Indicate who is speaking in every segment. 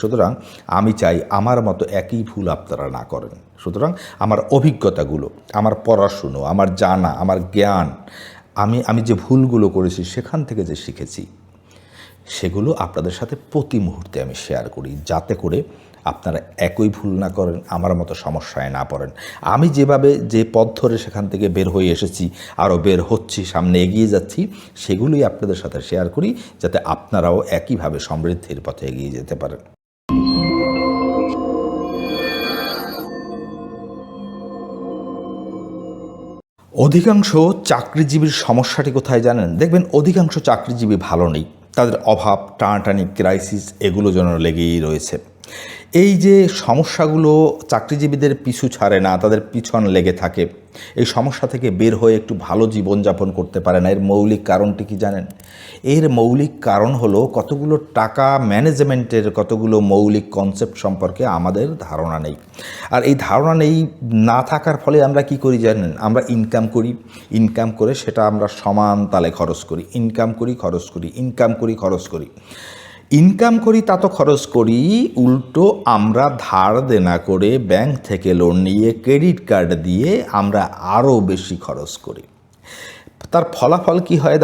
Speaker 1: সুতরাং আমি চাই আমার মতো একই ভুল আপনারা না করেন। সুতরাং আমার অভিজ্ঞতাগুলো, আমার পড়াশুনো, আমার জানা, আমার জ্ঞান, আমি যে ভুলগুলো করেছি সেখান থেকে যে শিখেছি সেগুলো আপনাদের সাথে প্রতি মুহূর্তে আমি শেয়ার করি, যাতে করে আপনারা একই ভুল না করেন, আমার মতো সমস্যায় না পড়েন। আমি যেভাবে যে পথ ধরে সেখান থেকে বের হয়ে এসেছি, আরও বের হচ্ছি, সামনে এগিয়ে যাচ্ছি, সেগুলোই আপনাদের সাথে শেয়ার করি, যাতে আপনারাও একইভাবে সমৃদ্ধির পথে এগিয়ে যেতে পারেন। অধিকাংশ চাকরিজীবীর সমস্যাটি কোথায় জানেন? দেখবেন অধিকাংশ চাকরিজীবী ভালো নেই, তাদের অভাব, টানাটানি, ক্রাইসিস এগুলো যেন লেগেই রয়েছে। এই যে সমস্যাগুলো চাকরিজীবীদের পিছু ছাড়ে না, তাদের পিছন লেগে থাকে, এই সমস্যা থেকে বের হয়ে একটু ভালো জীবনযাপন করতে পারে না। এর মৌলিক কারণটি কি জানেন? এর মৌলিক কারণ হলো কতগুলো টাকা ম্যানেজমেন্টের কতগুলো মৌলিক কনসেপ্ট সম্পর্কে আমাদের ধারণা নেই। আর এই ধারণা নেই না থাকার ফলে আমরা কি করি জানেন? আমরা ইনকাম করে সেটা আমরা সমান তালে খরচ করি, ইনকাম করি তা তো খরচ করি, উল্টো আমরা ধার দেনা করে ব্যাংক থেকে লোন নিয়ে ক্রেডিট কার্ড দিয়ে আমরা আরও বেশি খরচ করি। তার ফলাফল কি হয়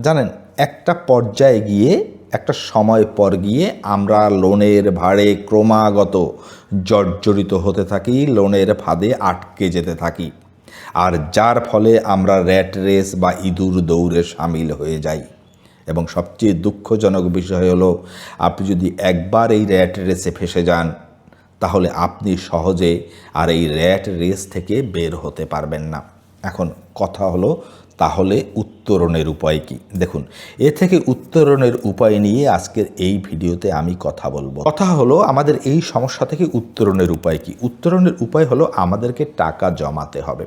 Speaker 1: জানেন? একটা পর্যায়ে গিয়ে, একটা সময় পর গিয়ে আমরা লোনের ভারে ক্রমাগত জর্জরিত হতে থাকি, লোনের ফাঁদে আটকে যেতে থাকি, আর যার ফলে আমরা র্যাট রেস বা ইঁদুর দৌড়ে সামিল হয়ে যাই। এবং সবচেয়ে দুঃখজনক বিষয় হলো, আপনি যদি একবার এই র্যাট রেসে ফেসে যান, তাহলে আপনি সহজে আর এই র্যাট রেস থেকে বের হতে পারবেন না। এখন কথা হলো, তাহলে উত্তরণের উপায় কি? দেখুন, এ থেকে উত্তরণের উপায় নিয়ে আজকের এই ভিডিওতে আমি কথা বলবো। কথা হলো, আমাদের এই সমস্যা থেকে উত্তরণের উপায় কি? উত্তরণের উপায় হলো আমাদেরকে টাকা জমাতে হবে।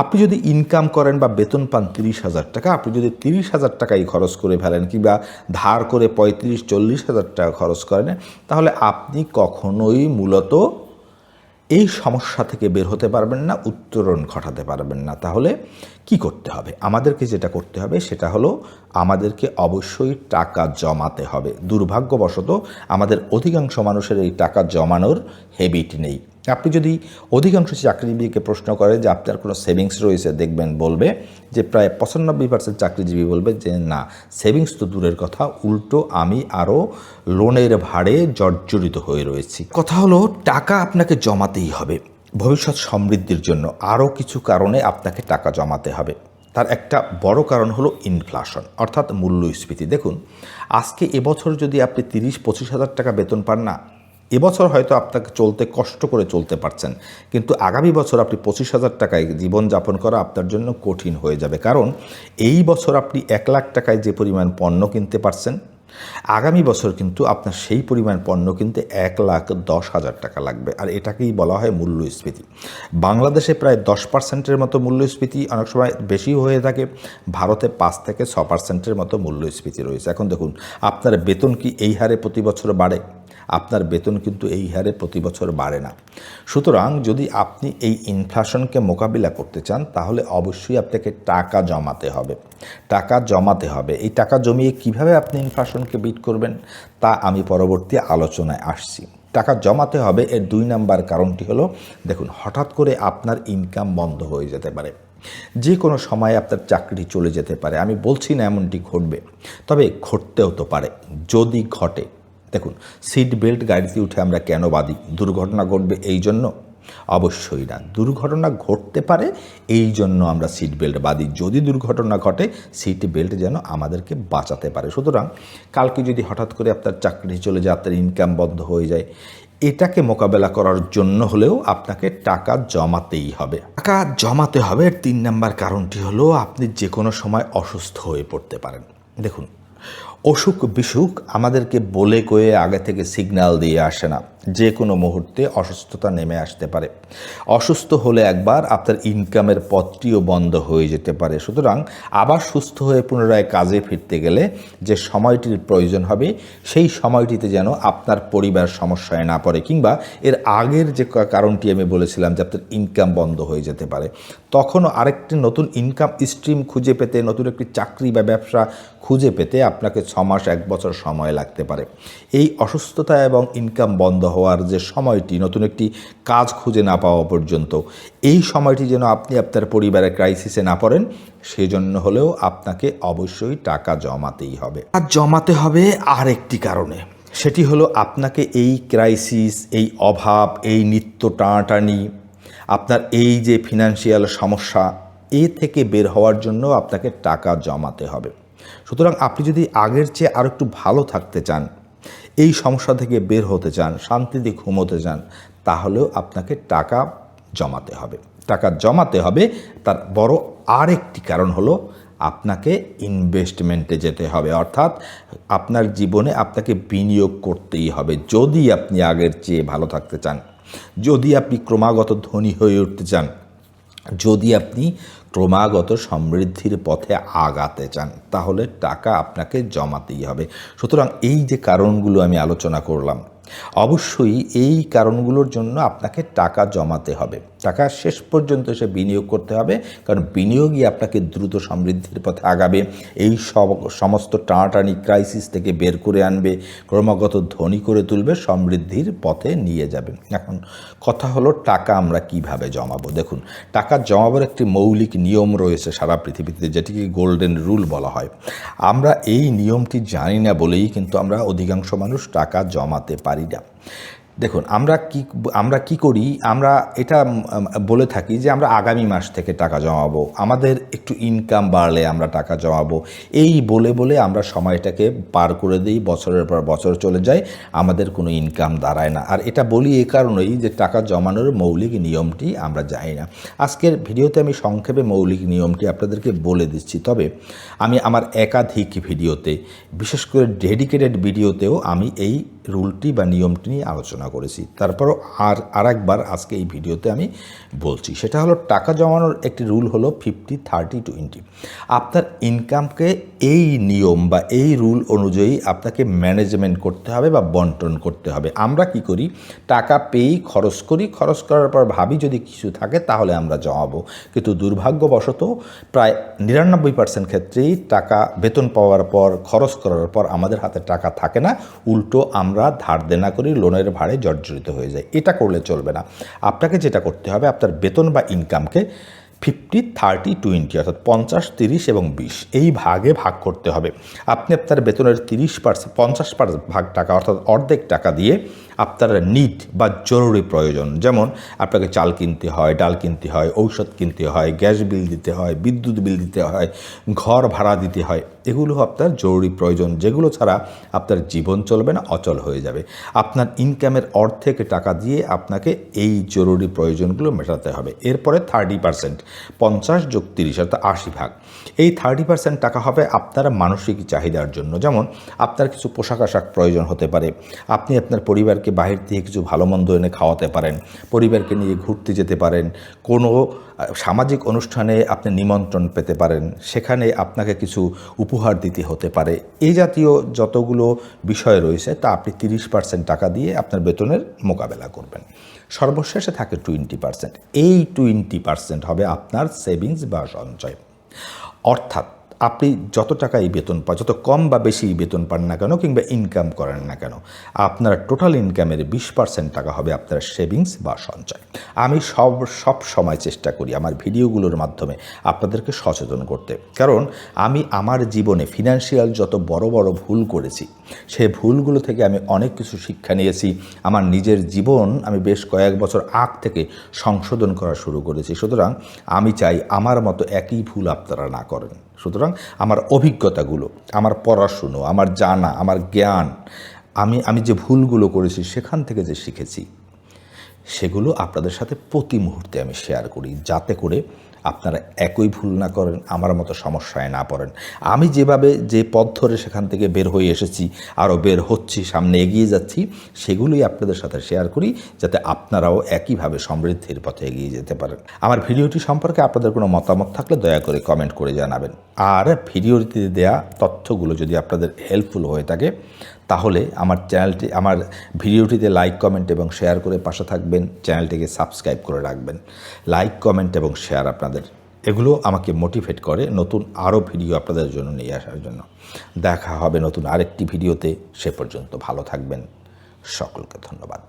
Speaker 1: আপনি যদি ইনকাম করেন বা বেতন পান 30,000 টাকা, আপনি যদি 30,000 টাকাই খরচ করে ফেলেন কিংবা ধার করে 35-40,000 টাকা খরচ করেন, তাহলে আপনি কখনোই মূলত এই সমস্যা থেকে বের হতে পারবেন না, উত্তরণ ঘটাতে পারবেন না। তাহলে কি করতে হবে? আমাদেরকে যেটা করতে হবে সেটা হলো, আমাদেরকে অবশ্যই টাকা জমাতে হবে। দুর্ভাগ্যবশত আমাদের অধিকাংশ মানুষের এই টাকা জমানোর হ্যাবিট নেই। আপনি যদি অধিকাংশ চাকরিজীবীকে প্রশ্ন করেন যে আপনার কোনো সেভিংস রয়েছে, দেখবেন বলবে যে প্রায় 95% চাকরিজীবী বলবে যে না, সেভিংস তো দূরের কথা, উল্টো আমি আরও লোনের ভারে জর্জরিত হয়ে রয়েছি। কথা হলো, টাকা আপনাকে জমাতেই হবে ভবিষ্যৎ সমৃদ্ধির জন্য। আরও কিছু কারণে আপনাকে টাকা জমাতে হবে। তার একটা বড় কারণ হলো ইনফ্লেশন, অর্থাৎ মূল্যস্ফীতি। দেখুন, আজকে এবছর যদি আপনি 30-25 হাজার টাকা বেতন পান না, এবছর হয়তো আপনাকে কষ্ট করে চলতে পারছেন, কিন্তু আগামী বছর আপনি 25,000 টাকায় জীবনযাপন করা আপনার জন্য কঠিন হয়ে যাবে। কারণ এই বছর আপনি 1 লাখ টাকায় যে পরিমাণ পণ্য কিনতে পারছেন, আগামী বছর কিন্তু আপনার সেই পরিমাণ পণ্য কিনতে 1,10,000 টাকা লাগবে। আর এটাকেই বলা হয় মূল্যস্ফীতি। বাংলাদেশে প্রায় 10%-এর মতো মূল্যস্ফীতি, অনেক সময় বেশিও হয়ে থাকে। ভারতে 5-6% মতো মূল্যস্ফীতি রয়েছে। এখন দেখুন, আপনার বেতন কি এই হারে প্রতি বছর বাড়ে? আপনার বেতন কিন্তু এই হারে প্রতি বছর বাড়ে না। সুতরাং যদি আপনি এই ইনফ্লেশনকে মোকাবিলা করতে চান, তাহলে অবশ্যই আপনাকে টাকা জমাতে হবে। এই টাকা জমিয়ে কিভাবে আপনি ইনফ্লেশনকে বিট করবেন, তা আমি পরবর্তী আলোচনায় আসছি। টাকা জমাতে হবে, এর 2 নাম্বার কারণটি হলো, দেখুন, হঠাৎ করে আপনার ইনকাম বন্ধ হয়ে যেতে পারে, যে কোনো সময় আপনার চাকরি চলে যেতে পারে। আমি বলছি না এমনটি ঘটবে, তবে ঘটতেও তো পারে। যদি ঘটে, দেখুন, সিট বেল্ট গাড়িতে উঠে আমরা কেন বাঁধি? দুর্ঘটনা ঘটবে এই জন্য? অবশ্যই না। দুর্ঘটনা ঘটতে পারে এই জন্য আমরা সিট বেল্ট বাঁধি। যদি দুর্ঘটনা ঘটে, সিট বেল্ট যেন আমাদেরকে বাঁচাতে পারে। সুতরাং কালকে যদি হঠাৎ করে আপনার চাকরি চলে যায়, আপনার ইনকাম বন্ধ হয়ে যায়, এটাকে মোকাবেলা করার জন্য হলেও আপনাকে টাকা জমাতেই হবে। টাকা জমাতে হবে। 3 নাম্বার কারণটি হলো, আপনি যে কোনো সময় অসুস্থ হয়ে পড়তে পারেন। দেখুন, অসুখ বিসুখ আমাদেরকে বলে কয়ে আগে থেকে সিগন্যাল দিয়ে আসে না, যে কোনো মুহূর্তে অসুস্থতা নেমে আসতে পারে। অসুস্থ হলে একবার আপনার ইনকামের পথটিও বন্ধ হয়ে যেতে পারে। সুতরাং আবার সুস্থ হয়ে পুনরায় কাজে ফিরতে গেলে যে সময়টির প্রয়োজন হবে সেই সময়টিতে যেন আপনার পরিবার সমস্যায় না পড়ে, কিংবা এর আগের যে কারণটি আমি বলেছিলাম যে আপনার ইনকাম বন্ধ হয়ে যেতে পারে, তখনও আরেকটি নতুন ইনকাম স্ট্রিম খুঁজে পেতে, নতুন একটি চাকরি বা ব্যবসা খুঁজে পেতে আপনাকে 6 মাস 1 বছর সময় লাগতে পারে। এই অসুস্থতা এবং ইনকাম বন্ধ হওয়ার যে সময়টি, নতুন একটি কাজ খুঁজে না পাওয়া পর্যন্ত, এই সময়টি যেন আপনি আপনার পরিবারের ক্রাইসিসে না পড়েন, সেজন্য হলেও আপনাকে অবশ্যই টাকা জমাতেই হবে। আর জমাতে হবে আরেকটি কারণে, সেটি হলো আপনাকে এই ক্রাইসিস, এই অভাব, এই নিত্য টানাটানি, আপনার এই যে ফিনান্সিয়াল সমস্যা, এ থেকে বের হওয়ার জন্য আপনাকে টাকা জমাতে হবে। সুতরাং আপনি যদি আগের চেয়ে আরও একটু ভালো থাকতে চান, এই সমস্যা থেকে বের হতে চান, শান্তিতে ঘুমোতে চান, তাহলেও আপনাকে টাকা জমাতে হবে। টাকা জমাতে হবে, তার বড় আরেকটি কারণ হলো আপনাকে ইনভেস্টমেন্টে যেতে হবে, অর্থাৎ আপনার জীবনে আপনাকে বিনিয়োগ করতেই হবে যদি আপনি আগের চেয়ে ভালো থাকতে চান, যদি আপনি ক্রমাগত ধনী হয়ে উঠতে চান, যদি আপনি ক্রমাগত সমৃদ্ধির পথে আগাতে চান, তাহলে টাকা আপনাকে জমাতেই হবে। সুতরাং এই যে কারণগুলো আমি আলোচনা করলাম, অবশ্যই এই কারণগুলোর জন্য আপনাকে টাকা জমাতে হবে। টাকা শেষ পর্যন্ত এসে বিনিয়োগ করতে হবে, কারণ বিনিয়োগই আপনাকে দ্রুত সমৃদ্ধির পথে আগাবে, এই সমস্ত টানাটানি ক্রাইসিস থেকে বের করে আনবে, ক্রমাগত ধনী করে তুলবে, সমৃদ্ধির পথে নিয়ে যাবে। এখন কথা হলো টাকা আমরা কিভাবে জমাবো। দেখুন, টাকা জমাবার একটি মৌলিক নিয়ম রয়েছে সারা পৃথিবীতে, যেটিকে গোল্ডেন রুল বলা হয়। আমরা এই নিয়মটি জানি না বলেই কিন্তু আমরা অধিকাংশ মানুষ টাকা জমাতে পারি না। দেখুন, আমরা কি করি, আমরা এটা বলে থাকি যে আমরা আগামী মাস থেকে টাকা জমাবো, আমাদের একটু ইনকাম বাড়লে আমরা টাকা জমাবো, এই বলে বলে আমরা সময়টাকে পার করে দিই, বছরের পর বছর চলে যায়, আমাদের কোনো ইনকাম দাঁড়ায় না। আর এটা বলি এ কারণেই যে টাকা জমানোর মৌলিক নিয়মটি আমরা জানি না। আজকের ভিডিওতে আমি সংক্ষেপে মৌলিক নিয়মটি আপনাদেরকে বলে দিচ্ছি, তবে আমি আমার একাধিক ভিডিওতে, বিশেষ করে ডেডিকেটেড ভিডিওতেও আমি এই রুলটি বা নিয়মটি নিয়ে আলোচনা করেছি। তারপরও আরেকবার আজকে এই ভিডিওতে আমি বলছি, সেটা হলো টাকা জমানোর একটি রুল হলো 50-30-20। আপনার ইনকামকে এই নিয়ম বা এই রুল অনুযায়ী আপনাকে ম্যানেজমেন্ট করতে হবে বা বন্টন করতে হবে। আমরা কি করি, টাকা পেয়েই খরচ করি, খরচ করার পর ভাবি যদি কিছু থাকে তাহলে আমরা জমাবো, কিন্তু দুর্ভাগ্যবশত প্রায় 99% ক্ষেত্রেই টাকা বেতন পাওয়ার পর, খরচ করার পর আমাদের হাতে টাকা থাকে না, উল্টো আমরা ধার দেনা করি, লোনের ভারে জর্জরিত হয়ে যায়। এটা করলে চলবে না। আপনাকে যেটা করতে হবে, আপনার বেতন বা ইনকামকে 50-30-20 অর্থাৎ 50, 30 এবং 20 এই ভাগে ভাগ করতে হবে। আপনি আপনার বেতনের 30%, 50% ভাগ টাকা অর্থাৎ অর্ধেক টাকা দিয়ে আপনার নিড বা জরুরি প্রয়োজন, যেমন আপনাকে চাল কিনতে হয়, ডাল কিনতে হয়, ঔষধ কিনতে হয়, গ্যাস বিল দিতে হয়, বিদ্যুৎ বিল দিতে হয়, ঘর ভাড়া দিতে হয়, এগুলো আপনার জরুরি প্রয়োজন, যেগুলো ছাড়া আপনার জীবন চলবে না, অচল হয়ে যাবে। আপনার ইনকামের অর্ধেক টাকা দিয়ে আপনাকে এই জরুরি প্রয়োজনগুলো মেটাতে হবে। এরপরে 30%, 50 যোগ 30 অর্থাৎ 80 ভাগ, এই 30% টাকা হবে আপনার মানসিক চাহিদার জন্য, যেমন আপনার কিছু পোশাক আশাক প্রয়োজন হতে পারে, আপনি আপনার পরিবারকে বাহির থেকে কিছু ভালো মন্দ এনে খাওয়াতে পারেন, পরিবারকে নিয়ে ঘুরতে যেতে পারেন, কোনো সামাজিক অনুষ্ঠানে আপনি নিমন্ত্রণ পেতে পারেন, সেখানে আপনাকে কিছু উপহার দিতে হতে পারে। এই জাতীয় যতগুলো বিষয় রয়েছে তা আপনি 30% টাকা দিয়ে আপনার বেতনের মোকাবেলা করবেন। সর্বশেষে থাকে 20%। এই 20% হবে আপনার সেভিংস বা সঞ্চয়। অর্থাৎ আপনি যত টাকাই বেতন পান, যত কম বা বেশি বেতন পান না কেন কিংবা ইনকাম করেন না কেন, আপনার টোটাল ইনকামের 20% টাকা হবে আপনার সেভিংস বা সঞ্চয়। আমি সব সময় চেষ্টা করি আমার ভিডিওগুলোর মাধ্যমে আপনাদেরকে সচেতন করতে, কারণ আমি আমার জীবনে ফিনান্সিয়াল যত বড় বড় ভুল করেছি, সেই ভুলগুলো থেকে আমি অনেক কিছু শিক্ষা নিয়েছি। আমার নিজের জীবন আমি বেশ কয়েক বছর আগ থেকে সংশোধন করা শুরু করেছি। সুতরাং আমি চাই আমার মতো একই ভুল আপনারা না করেন। সুতরাং আমার অভিজ্ঞতাগুলো, আমার পড়াশুনো, আমার জানা, আমার জ্ঞান, আমি যে ভুলগুলো করেছি সেখান থেকে যে শিখেছি, সেগুলো আপনাদের সাথে প্রতি মুহূর্তে আমি শেয়ার করি, যাতে করে আপনারা একই ভুল না করেন, আমার মতো সমস্যায় না পড়েন। আমি যেভাবে যে পথ ধরে সেখান থেকে বের হয়ে এসেছি, আরও বের হচ্ছি, সামনে এগিয়ে যাচ্ছি, সেগুলোই আপনাদের সাথে শেয়ার করি, যাতে আপনারাও একইভাবে সমৃদ্ধির পথে এগিয়ে যেতে পারেন। আমার ভিডিওটি সম্পর্কে আপনাদের কোনো মতামত থাকলে দয়া করে কমেন্ট করে জানাবেন। আর ভিডিওটিতে দেয়া তথ্যগুলো যদি আপনাদের হেল্পফুল হয়ে থাকে, তাহলে আমার ভিডিওটিতে লাইক, কমেন্ট এবং শেয়ার করে পাশে থাকবেন। চ্যানেলটিকে সাবস্ক্রাইব করে রাখবেন। লাইক, কমেন্ট এবং শেয়ার আপনাদের এগুলো আমাকে মোটিভেট করে নতুন আরও ভিডিও আপনাদের জন্য নিয়ে আসার জন্য। দেখা হবে নতুন আরেকটি ভিডিওতে। সে পর্যন্ত ভালো থাকবেন। সকলকে ধন্যবাদ।